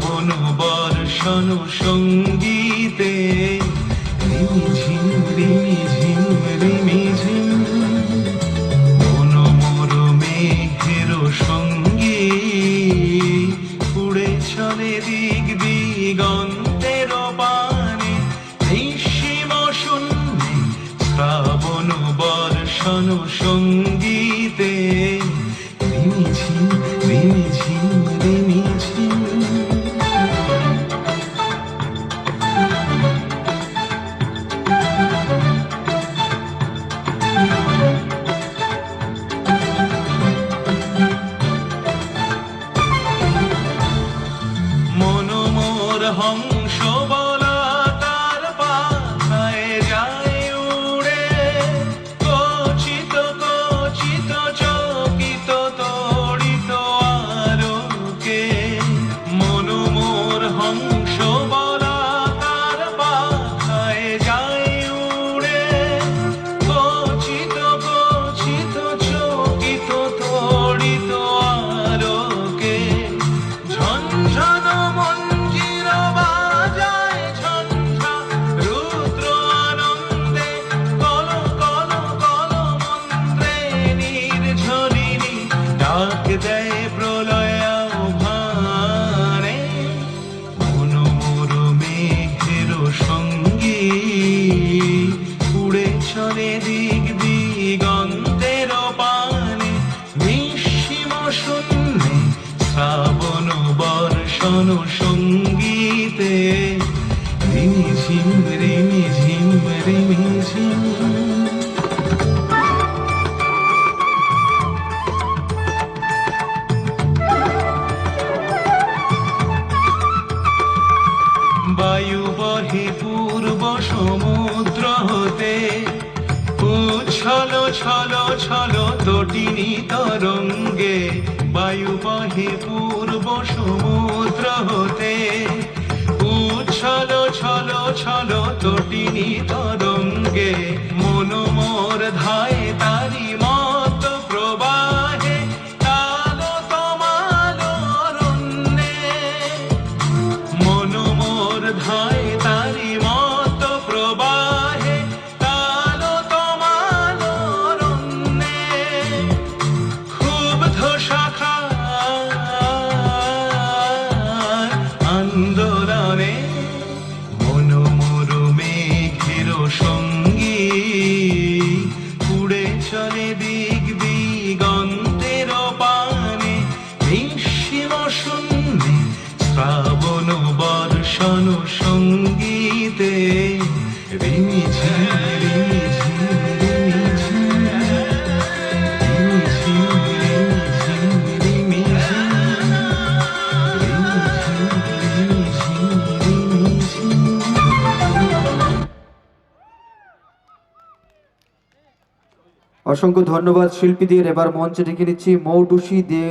শ্রাবণ বর্ষণ সঙ্গীতে রিমিঝিম রিমিঝিম রিমিঝিম মন মোর মেঘের সঙ্গী উড়ে চলে দিক দিগন্তের পানে নিঃসীম শূন্যে শ্রাবণ বর্ষণ সঙ্গীতে রিমিঝিম রিমিঝিম রিমিঝিম। মন মোর হংস বলা তার পাখায় যায় উড়ে কচিত কচিত চকিত তড়িত আলোকে। মন মোর হংস বলা তার পাখায় যায় উড়ে কচিত কচিত চকিত তড়িত আলোকে। ঝনঝন মঞ্জির বাজায় ঝঞ্ঝা রুদ্র আনন্দে কল কল কল মন্ত্রে নির্ঝরিণী ডাক দেয় প্রলয় আহ্বানে। মন মোর মেঘের সঙ্গী উড়ে চলে দিক দিগন্তের পানে নিঃসীম শূন্যে শ্রাবণ বর্ষণ সঙ্গীতে রিমিঝিম রিমিঝিম রিমিঝিম। বায়ু বহে পূর্ব সমুদ্র হতে উচ্ছল ছল ছল তটিনী তরঙ্গে। বায়ু বহে পূর্ব সমুদ্র হতে উচ্ছল ছল ছল তটিনী তরঙ্গে। মন মোর ধায় তারি মত প্রবাহে কাল তমাল অরণ্যে। মন মোর ধায় তারি মত প্রবাহে কাল তমাল অরণ্যে। ক্ষুব্ধ শাখার আন্দোলনে মন মোর মেঘের সঙ্গী উড়ে চলে দিক দিগন্তের পানে নিঃসীম শূন্যে শ্রাবণ বর্ষণ সঙ্গীতে রিমিঝিম রিমিঝিম রিমিঝিম রিমিঝিম রিমিঝিম রিমিঝিম রিমিঝিম রিমিঝিম। অসংখ্য ধন্যবাদ শিল্পীদের। এবার মঞ্চে ডেকে নিচ্ছি মৌটুসি দে